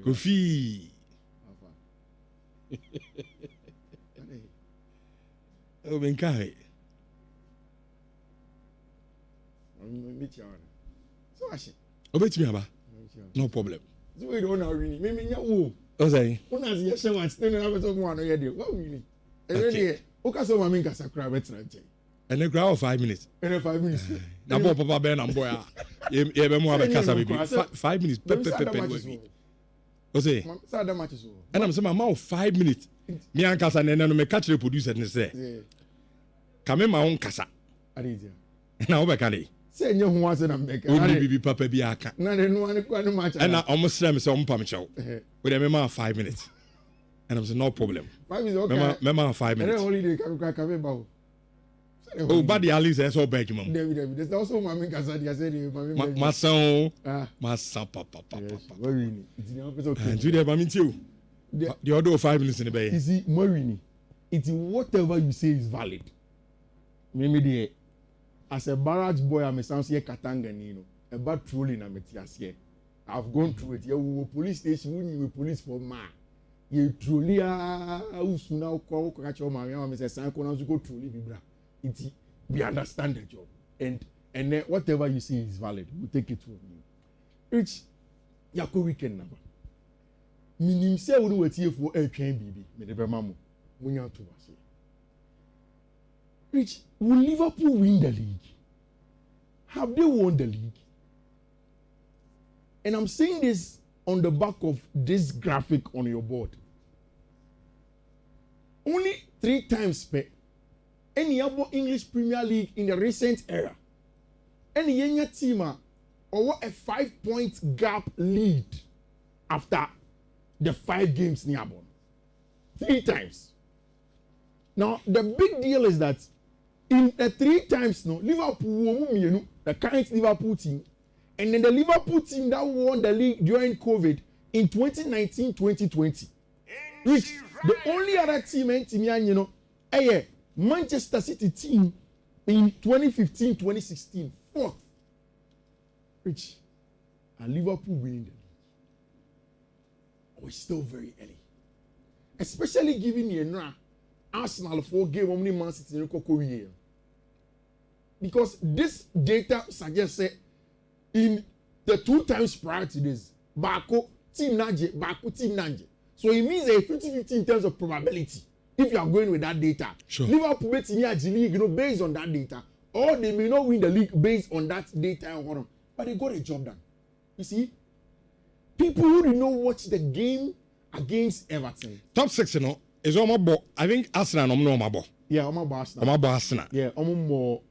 Kofi. Oh, Benkai. So I said, Obey me, Abba. No problem. So we don't know really. Maybe you. Oh, say. When I see someone standing up with someone, I do. What really? Okay. Okay, so I mean, Casa Crabbit. And a crowd of 5 minutes. And 5 minutes. Now, Papa Ben and boy, you have more of a Casa 5 minutes. Say, and I'm saying, my mouth 5 minutes. Me and Casa and then I catch the producer and say, come in my own Casa. Now, Becani. Say, you want to make a papa biaka. And I almost slam some pump show with a memo 5 minutes. And I'm saying, no problem. 5 minutes, okay. Memo 5 minutes. Holiday can about. Oh, but the Alice is all back, Mom. David, there's also Mammy Casadi. I said, my son, my son, papa. Marini. It's okay. And today, I mean, too. The other 5 minutes in the bay. You see, Marini, it's whatever you say is valid. Maybe as a barrage boy, I'm a sound here Katanganino, about trolling a Metias here. I've gone through it. You police station, when you police for ma. You truly are who's now call catch your mammy, Mr. Sanko, go truly Bibra. We understand the job, and then whatever you say is valid. We'll take it from you. Rich, yako weekend number. Minim say we were here for a train baby. Me the mamu, we want to was here. Rich, will Liverpool win the league? Have they won the league? And I'm saying this on the back of this graphic on your board. Only 3 times per any other English Premier League in the recent era. Any young team or a 5-point gap lead after the 5 games near Ballon. 3 times. Now the big deal is that in the 3 times no Liverpool, the current Liverpool team, and then the Liverpool team that won the league during COVID in 2019-2020. Which the only other team Manchester City team in 2015-2016, 4th. Rich. And Liverpool winning the league. Oh, it's still very early. Especially given Arsenal 4 game only Man City in Korea. Because this data suggests that in the 2 times prior to this, Bako team Nanje. So it means a 50-50 in terms of probability. If you are going with that data, sure. Liverpool bet in the league, based on that data, or they may not win the league based on that data, but they got a job done. You see, people who did not watch the game against Everton. Top 6, is almost. I think Arsenal no. Yeah, almost Arsenal. Yeah, almost.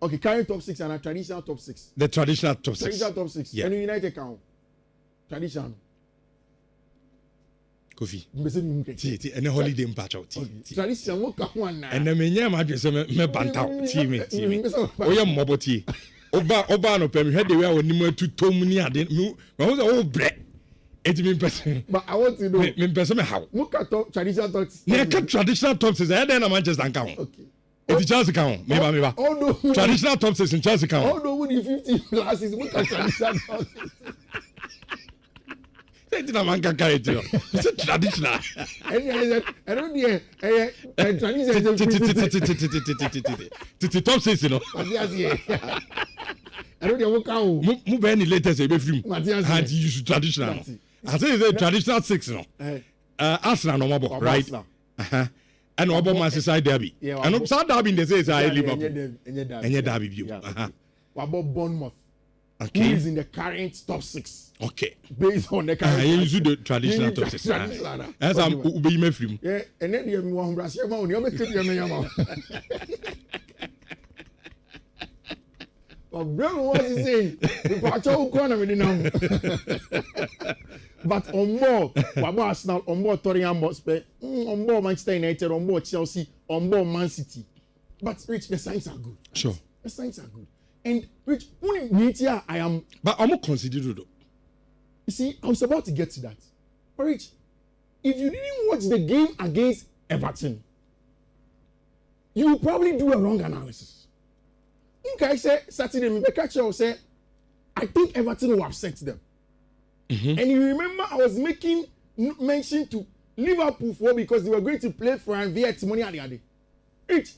Okay, current top 6 and a traditional top 6. The traditional top 6. Traditional top 6. Yeah. And United count. Traditional. Kofi. Ti. And a holiday in patch out. Tradition what come one now. And the menya madness me bantao team. Oh yeah, moboti. Oba no pem head the way when you to Tomuni ade. Me was all bread. It mean person. But I want to know. Me person how. Look at traditional talks. Yeah, traditional top 6. I then Manchester count. Okay. If Chelsea count, maybe. Oh no. Traditional top 6 in Chelsea count. Oh no, winning 50 classes. Look at traditional top 6. It's a traditional. I don't hear traditional. Top 6, I don't know what count. Move any latest a film. And you use traditional. I say it's traditional 6, Arsenal no more, right? And what about Manchester Derby? And South Derby they say it's a Liverpool. And your Derby view. What about Bournemouth? Okay. Who is in the current top 6? Okay. Based on the current. You use the traditional top 6. As I'm obeying my film. Yeah, and then you have one Brazil. You make it your But Brown what is saying? The Pacho corner with the number. But on board, Arsenal, on board Tottenham Hotspur, on board Manchester United, on board Chelsea, on board Man City. But Rich, the signs are good. Sure. The signs are good. And Rich, only here I am. But I'm not considered though. You see, I was about to get to that. But Rich, if you didn't watch the game against Everton, you will probably do a wrong analysis. think I said Saturday, me catch you say, I think Everton will upset them. And you remember I was making mention to Liverpool because they were going to play for an money at the other.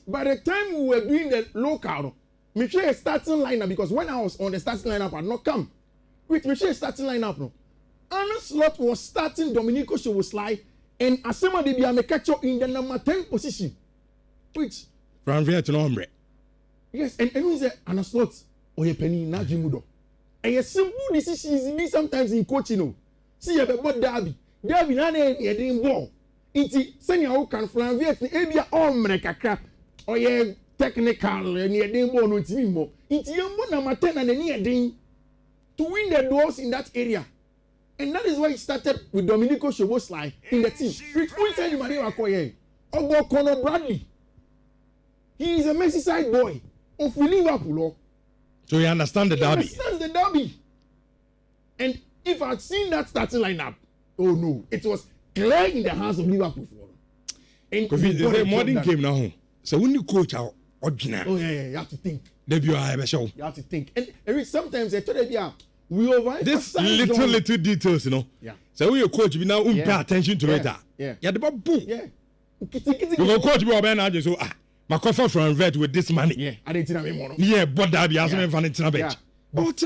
By the time we were doing the local, make sure a starting lineup because when I was on the starting lineup, I had not come. Make sure a starting lineup no. Arne Slot was starting, Dominico Szoboszlai, and Asema de Biamekacho in the number 10 position. Which from Viet to Nombre. Yes, and we say Arne Slot or a penny na Jimudo. And a simple decision is me sometimes in coaching. See you about Derby. Derby na a dream ball. Iti send your can from Viet Abia Omrekaka or ye technical and ye dream ball no team. Iti yambo number 10 and a dream to win the doors in that area. And that is why he started with Dominico Szoboszlai in the team. Which who is anybody Wakoye? Ogo Conor Bradley. He is a Merseyside boy of Liverpool. So you understand the derby? He understands the derby. And if I had seen that starting lineup, oh no, it was clear in the hands of Liverpool. And because it's a modern game now. So when you coach out, you have to think. Debut I have a show. You have to think. And sometimes I tell you, we over this little details, you know. Yeah. So when you coach, you now pay attention to it. Yeah. Yeah, the boom. Yeah. You coach me about so my coffee from vet with this money. Yeah. I didn't tell me. Yeah, but derby has been funny to bench. But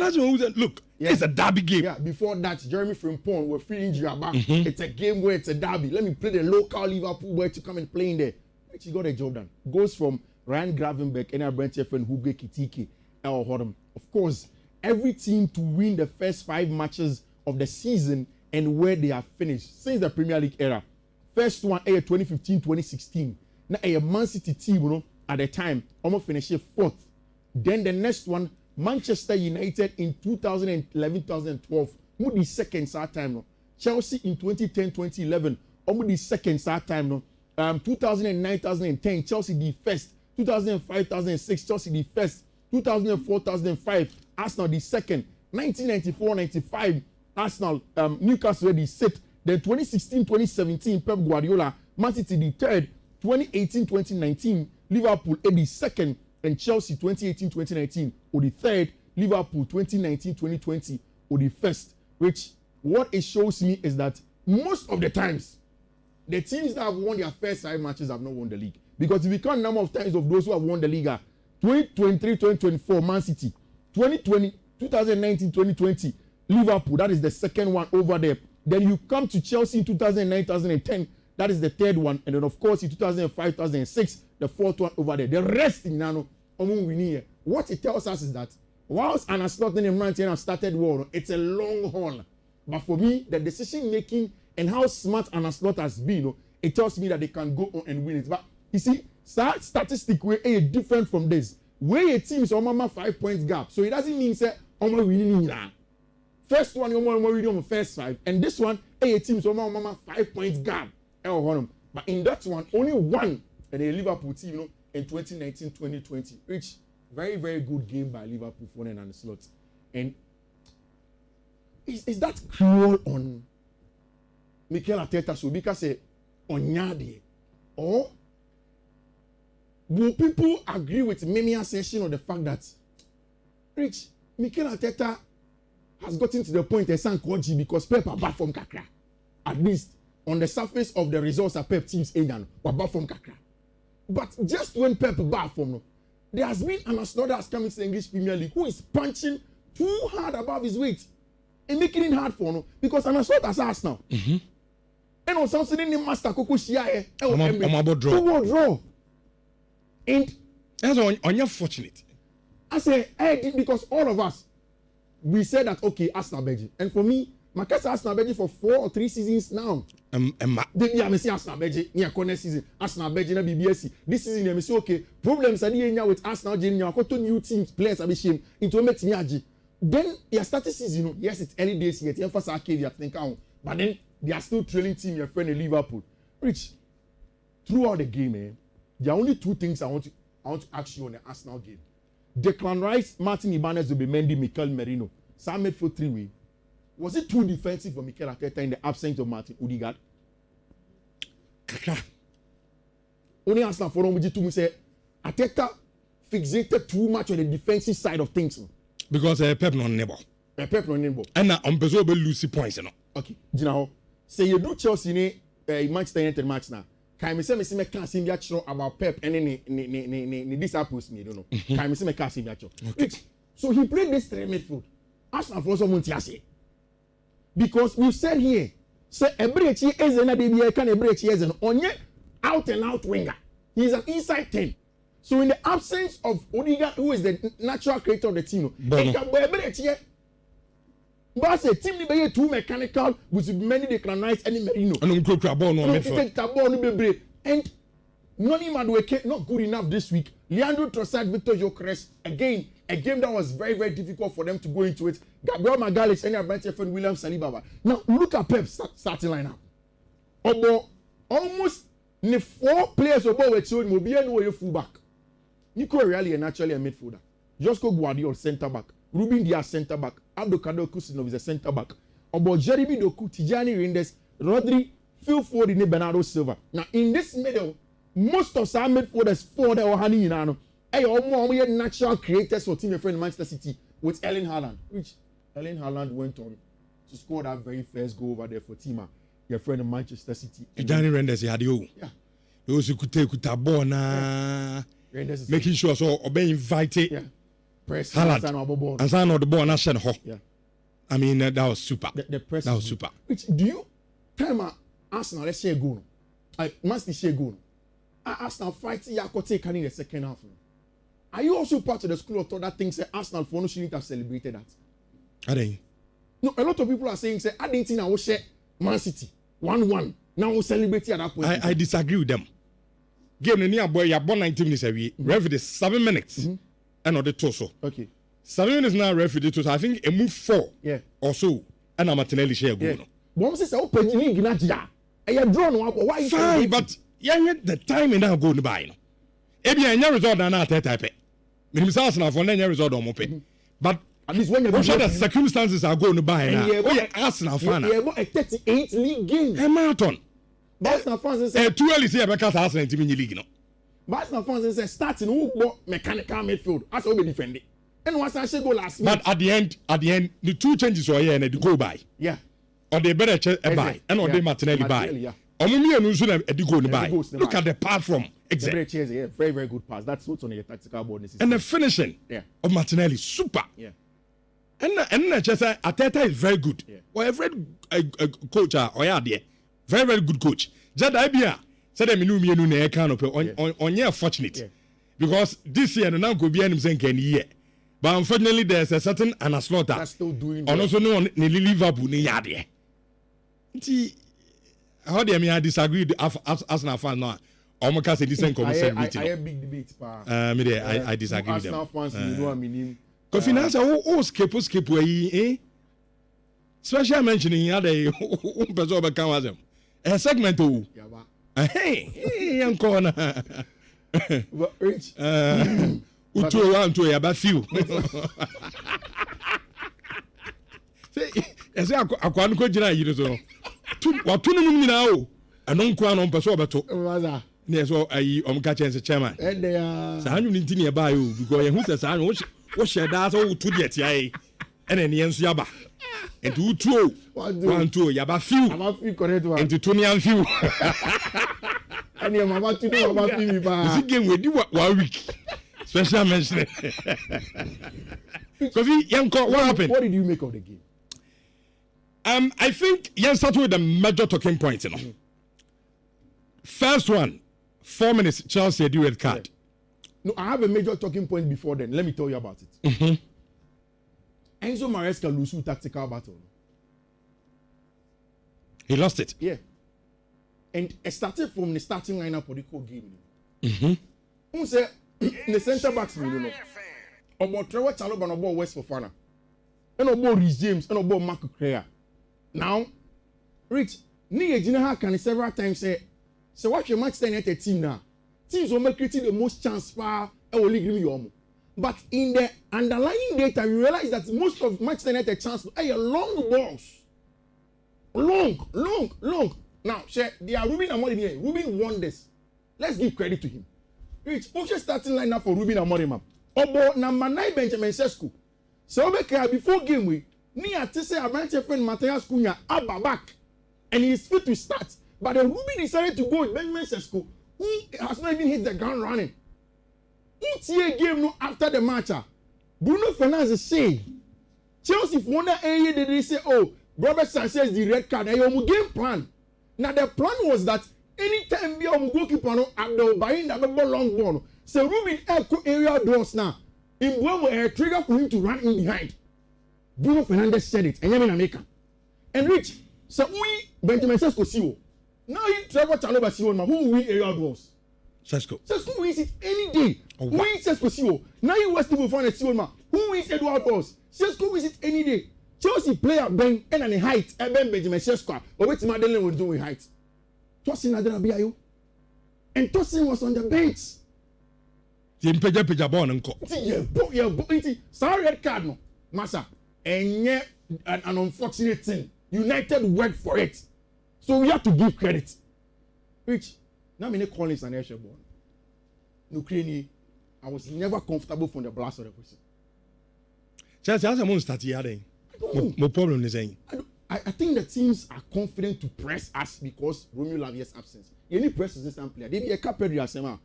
look, it's a derby game. Yeah. Before that, Jeremy Frimpong were free injury about. It's a game where it's a derby. Let me play the local Liverpool boy to come and play in there. Which he got a job done. Goes from Ryan Gravenberch, Enna Brentchef, and Hugo Kitiki, El Hodam. Of course, every team to win the first 5 matches of the season and where they have finished since the Premier League era. First one, 2015-2016. Now, a Man City team, you know, at the time, almost finished 4th. Then the next one, Manchester United in 2011-2012, the second start time. No. Chelsea in 2010-2011, the second start time. No. 2009-2010, Chelsea the first. 2005-2006, Chelsea the first. 2004-2005, Arsenal the second. 1994-95, Arsenal, Newcastle the sixth. Then 2016-2017, Pep Guardiola, Man City the third. 2018-2019, Liverpool the second. And Chelsea 2018-2019 or the third. Liverpool 2019-2020 or the first. Which what it shows me is that most of the times, the teams that have won their first 5 matches have not won the league. Because if you count number of times of those who have won the league, 2023-2024, Man City. 2019-2020, Liverpool. That is the second one over there. Then you come to Chelsea in 2009-2010. That is the third one. And then, of course, in 2005-2006, the fourth one over there. The rest in Nano, what it tells us is that whilst Arne Slot and Manchester have started war, it's a long haul. But for me, the decision making and how smart Arne Slot has been, it tells me that they can go on and win it. But you see, statistic way is different from this. Where a team is on 5 points gap. So it doesn't mean say winning. First one, you're winning on the first 5. And this one, a team is on 5 points gap. But in that one, only one and a Liverpool team, in 2019-2020, which very, very good game by Liverpool for Arne Slot. And is that cruel on Mikel Arteta? So because on Yadi, or will people agree with Memi's assertion on the fact that Rich Mikel Arteta has gotten to the point they sank Koji because Pep are back from Kakra, at least on the surface of the results that Pep teams England were back from Kakra. But just when Pep back from, there has been an Arsenal that has come into the English Premier League who is punching too hard above his weight and making it hard for him because Arsenal has Arsenal. And on something in the master Koko Shia, draw. And that's unfortunate. I say, because all of us, we said that, okay, Arsenal Beji. And for me, my case Arsenal Beji for 4 or 3 seasons now. I say Arsenal Beji, near corner season, Arsenal Beji, na BBSC. This season, I say, okay, problems are here with Arsenal, I got 2 new teams, players, I be shame, into a Metinyaji. Then, you started season, yes, it's early days yet, you first arcade, but then, they are still trailing team, your friend in Liverpool. Rich, throughout the game, there are only 2 things I want to ask you on the Arsenal game. Declan Rice, Martin Ibanez, Zubimendi, Mikel Merino. Sam made for 3-way. Was it too defensive for Mikel Arteta in the absence of Martin Odegaard? Only Arsenal for Romiji to say Arteta fixated too much on the defensive side of things. Because Pep no neighbor. Pep no neighbor. And on person will lose points, you know. Okay, you know, say you do Chelsea ne Manchester United match now. Can me say me can't see me about Pep and ni disciples me, don't know. Can me say me can't see me Okay. So he played this three midfield. Arsenal for someone to say. Because we said here, say Ebrechi is an ADBA can Ebrechi is an onye out and out winger. He's an inside 10. So in the absence of Odegaard, who is the natural creator of the team, Ebrechi. But say team ni be too mechanical with many declinites any Merino. And Noni Madueke not good enough this week. Leandro Trossard, Victor Gyökeres, again, a game that was very, very difficult for them to go into it. Gabriel Magalhaes, any Abrante friend, William Saliba. Now look at Pep's starting lineup. Almost the 4 players about which showed Mobile no fullback. Nico Reali naturally a midfielder. Josko Guardiola centre back. Ruben Dias centre back. Abdulkader Kusinov is a centre back. About Jeremy Doku, Tijani Reinders, Rodri, Phil Foden, and Bernardo Silva. Now in this middle, most of our midfielders for the Ohani Inano. More natural creators for team friend Manchester City with Erling Haaland, which Erling Haaland went on to score that very first goal over there for Tima, your friend of Manchester City. Tijani Reinders, he had you. Yeah. Those who could take ball na making sure so obey invited. Yeah. Press Haaland and sign on the ball and send ho. Yeah. I mean that was super. The press that was super. Which do you time Arsenal let's say a goal. Must share goal. Arsenal fighting Yakote can in the second half. Are you also part of the school of thought that thinks that Arsenal for no shouldn't have celebrated that? Are they? No, a lot of people are saying say I didn't think I will share Man City 1-1. Now we'll celebrate at that point. I disagree with them. Game near boy you born 19 minutes away. Referee 7 minutes. And on the torso. Okay. 7 minutes now referee torso. I think a move 4. Yeah. Or so. And I'm Martinelli share goal. Yeah. One says open league na ja. And you drawn why fine, but yeah, the time now go to buy. Ebi anya result na type. Minimum Arsenal for any result on mope. But at least when you sure the circumstances are going to buy now. Oh yeah, Arsenal fan. Yeah, a 38 league game. A marathon. Arsenal fans say too early say because Arsenal team in the league no. Arsenal fans say starting who mechanical midfield. As we defend it. And once I say go last minute. But at the end, the 2 changes were here and they go by. Yeah. Or they better buy and or they Martinelli buy. Yeah. Omumi and Usu and go buy. Look at the pass from exact. Yeah, very, very good pass. That's what's on your tactical board. And the finishing of Martinelli, super. Yeah. And just say Ateta is very good. Yeah. Well, a very coach or yeah, very, very good coach. Just idea said that me no kind of on yeah fortunate. Yeah. Because this year now could be any year. But unfortunately there's a certain Anna that's still doing well. Also no Liverpool ni yade. How do I disagree with Arsenal fans now? I'm going to say this is a big debate. I disagree with them. Arsenal fans, you know what I mean? Because finance, skip away, special mentioning other person over them. A segment to hey, young corner. But Rich, Utu one to about few. Say, I can't go to you. What 2 minutes now? I don't quite on person beto. Yes, so I catch as a chairman. And they are. So I'm in nearby you because who says I what share that all to get ya and then Jens Yaba and 2 1 2 Yaba few. I'm a few correct one. And to Tony and few. And your mama to do about me. This game we do 1 week. Special mention. Because what happened? What did you make of the game? I think you start with the major talking points. You know. First one, 4 minutes, Chelsea do red card. No, I have a major talking point before then. Let me tell you about it. Enzo Maresca lose tactical battle. He lost it. Yeah. And it started from the starting lineup for the whole game. Who said the centre backs you know. About Trevor Chalobah and about West Fofana. And about Rhys James and about Marco Correa. Now, Rich, Nia can several times say, so watch your Manchester United team now. Teams will make the most chance for league. But in the underlying data, you realize that most of Manchester United chances are long balls. Long. Now, they are Ruben and Ruben won this. Let's give credit to him. Rich, who's starting lineup for Ruben Amorim? Obo number 9 Benjamin Sesko. So before game week, near to say a branch of friend Matthias Cunha Abba back, and he's fit to start. But the Ruben decided to go with Benjamin Sesko, who has not even hit the ground running. Each year game no after the match, Bruno Fernandes say Chelsea for one area they say, oh, Robert Sanchez the red card. And your game plan. Now the plan was that anytime we are goalkeeper no at the buying the long ball, so Ruben area doors now. In one way, a trigger for him to run in behind. Bruno Fernandes said it, and Yamin America. And Rich, so we Benjamin Sesko see you. Now you travel to another see man who win area doors. Sesko wins it any day. Who wins Sesko see you. Now you West Ham find a see man who wins Edward Doors. Sesko wins it any day. Chelsea player Ben and an height, Ben Benjamin Sesko. But what Madeleine will do with height? Tosin Adrabiayo. And Tosin was on the bench. Peja born and co. Sorry, red card no. Massa. And yet an unfortunate thing. United worked for it. So we have to give credit. Which now many Collins and Eshe born. Ukraine, I was never comfortable from the blast of the person. Chelsea has a monster start here. No problem is saying. I think the teams are confident to press us because Romeo Lavia's absence. You need press resistant player. They be a cap Pedri asema.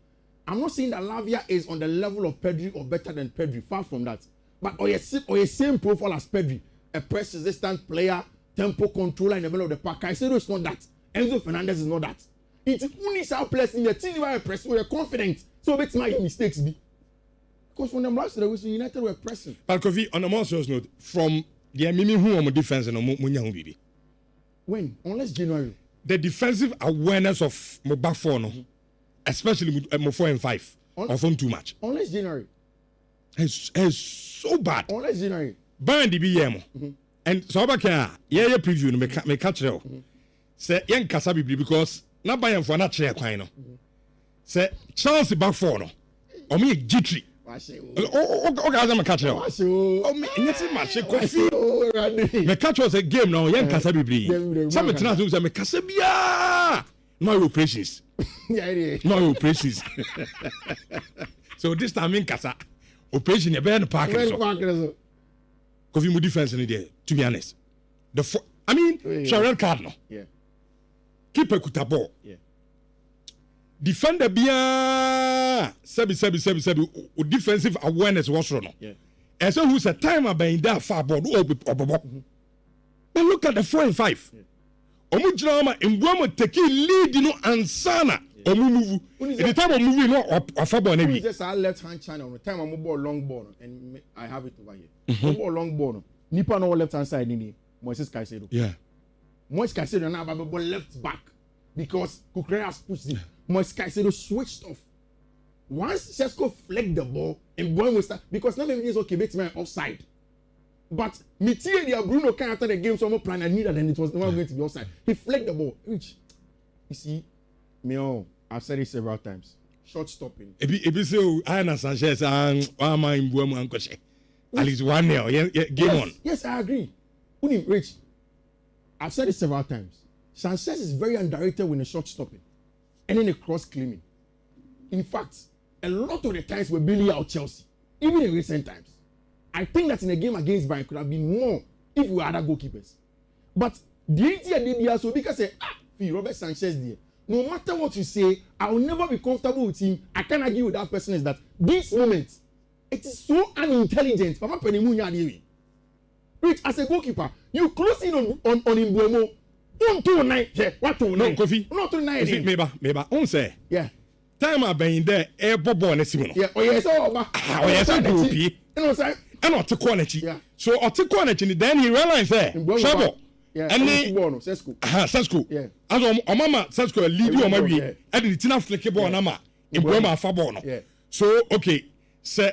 I'm not saying that Lavia is on the level of Pedri or better than Pedri. Far from that. But or a same profile as Pedri, a press resistant player, tempo controller in the middle of the park. I said it's not that. Enzo Fernandez is not that. It's only our players in the team where press we are confident. So let's make mistakes be. Because from the last year, United were pressing. But Kofi, on a more serious note, from the Mimi who on defense and Munya Bibi. When? Unless January. The defensive awareness of my back four, no, especially with 4 and 5, often too much. Unless January. It's so bad. Unless January. Burn the BM. And so about yeah preview me catch it. Say young Kasabi because not buying for not chair kind. Say Chelsea back four no. Or me G3. Oh, guys, I'm a catcher. Oh, me, it's a match. Me catch was a game now. Young Kasabi. Some of the say me Kasabia. No operations. No operations. So this time in Kasa, operation you better park. Because you defense in there. To be honest, red card no. Yeah. Keeper kutaball. Yeah. Defender bia sebi defensive awareness was wrong. Yeah. And so who's a timer by that far board but look at the 4 and 5. Omu drama in Guamo take lead ansana omu move. The time of moving no far ball maybe. Just our left hand channel the time I'm ball long ball and I have it over here. Ball long ball. Nipa no left hand side ni Moises Caicedo. Yeah. Moises Caicedo now ball left back because Kukurea has pushed him. Moises Caicedo switched off. Once Sesko flicked the ball and Boy was start because now maybe it's okay, but man offside. But Mitier Bruno came after the game, so more plan and neither than it was never going to be offside. He flicked the ball. Which you see, I've said it several times. Short stopping. If so, Ana Sanchez and Ama in Buemo and Koche. At least 1-0. Game on. Yes, I agree. Rich, I've said it several times. Sanchez is very underrated when a short stopping. And then a cross claiming. In fact, a lot of the times we're bailing out Chelsea, even in recent times. I think that in a game against Bayern could have been more if we were other goalkeepers. But the idea did here so because Robert Sanchez there. No matter what you say, I will never be comfortable with him. I can't argue with that person is that this moment, it is so unintelligent. Papa Penimunya Rich, as a goalkeeper, you close in on Mbuemo. 129. What to no Kofi? Not to 9. Maybe. On say. Yeah. Time I been there. Air ball and Simon. Yeah. Oh yes. Oh yes. Group. You know sir. And not to quality. Yeah. So at the quality, then he realized that. Trouble. Yeah. And Sesko. Sesko. Yeah. As Mama Sesko lead you on my way. And it's enough flexible nama. In Burma Fabono. Yeah. So okay. Say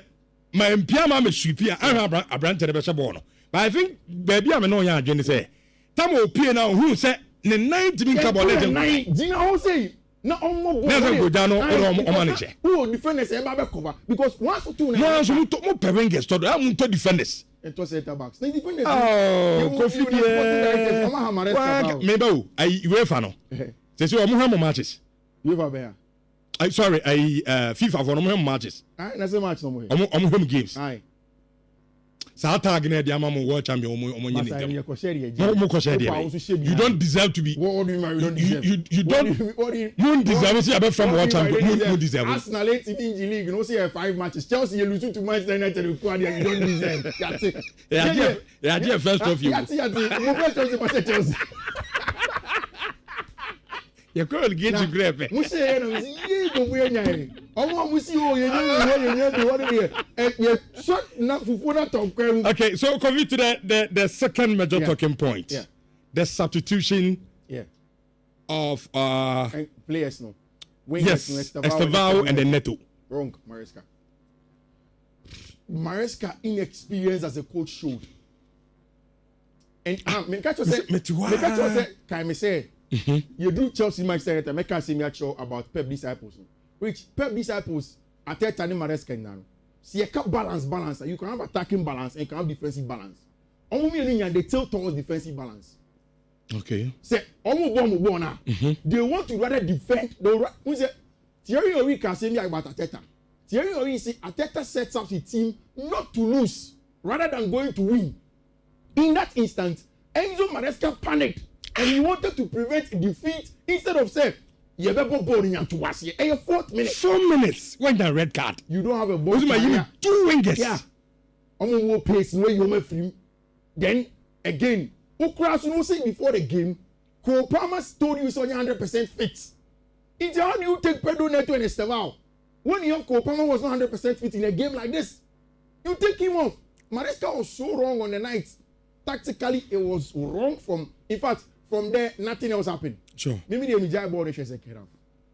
my Mpiama me sweepia. I have a brand to the Beshabono. But I think baby I'm no young. Jenny say. Tamo P now who said the 90 min carbon legend. Gina who say no on never go down on manager. Who defenders e ba cover because 1 for 2 no so mo perengers to am to defenders. It was center backs. The defenders. Oh, Kofi there. Maybe I UEFA no. Say so mo have matches. UEFA be. sorry, FIFA for no matches. That's a match no more. Home games. Aye. Saa tag na dia mama world champion omo nyine dem. You don't deserve to be. What do you mean you don't deserve? You deserve to see above from world champion. You deserve. Arsenal in the league, you know, see 5 matches. Chelsea you lose to Manchester United, you don't deserve. That's it. Yeah, first of you. Chelsea. You call get to grab. We say no, you go we nyai. Omo we see o you what here. Short na fufu na top kwem. Okay, so coming to the second major talking point. Yeah. The substitution of players no. Yes, Estevao and then Neto. Wrong, Maresca inexperience as a coach showed. And me catch you say can me say you do Chelsea Manchester United, make us see me actual about Pep disciples. Which Pep disciples at that time Maresca now. See you can balance. You can have attacking balance and you can have defensive balance. Only they tilt towards defensive balance. Okay. Say almost now. They want to rather defend. They say Thierry Henry can say me about Arteta. Thierry Henry say Arteta sets up the team not to lose rather than going to win. In that instant, Enzo Maresca panicked and he wanted to prevent defeat instead of saying, "You better ball in your 4th minute." 4 minutes. When the red card. You don't have a ball. You 2 wingers. Yeah. I'm more pace where you free. Then again, Ukraine no say before the game, Cole Palmer told you it's only 100% fit. It's how you take Pedro Neto and Estevao. When you have Cole Palmer was not 100% fit in a game like this, you take him off. Maresca was so wrong on the night. Tactically, it was wrong in fact, from there, nothing else happened. Sure. Maybe the Mijay ball is a kid.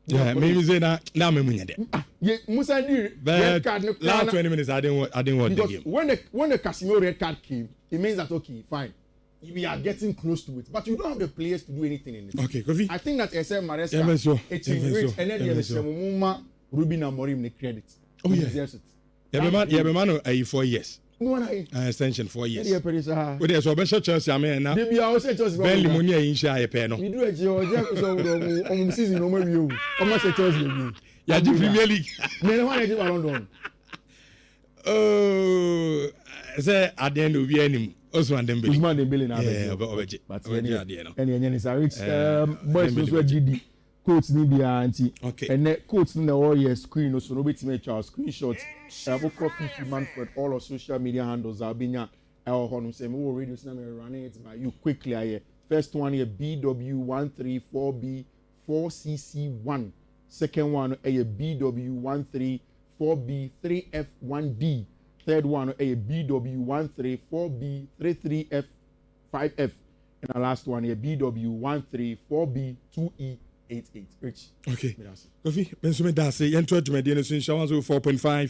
Yeah, maybe say that now me munya there. Yeah, Musa red card. Last 20 minutes, I didn't want the game. When the Casemiro red card came, it means that okay, fine, we are getting close to it, but you don't have the players to do anything in it. Okay, Kofi. I think that SM Maresca, it's great, and then the Shemuma, Ruben Amorim, the credit. Oh yeah. Yeah, man, 4 years. Extension 4 years. With the so Chelsea, I mean, now. Maybe I was Chelsea. Ben Limonia in share pen. You do it, season no more you. How much Chelsea again? Yeah, the Premier League. No one is Ballon. Oh, say at the end of the year, Usman Dembele now. Yeah, but any is a rich boys who GD. Coats ni bia anti and the coats in the all year screen so no bit make our screenshot Fiifi Manfred all of social media handles are being our honor say we radio system running it by you quickly here. First one here BW134B4CC1, second one a BW134B3F1D, third one a BW134B33F5F, and the last one a BW134B2E 88. Rich. Okay. Kofi, Bensume Dase, Yentu Jumedi, and Swin Shawans 4.5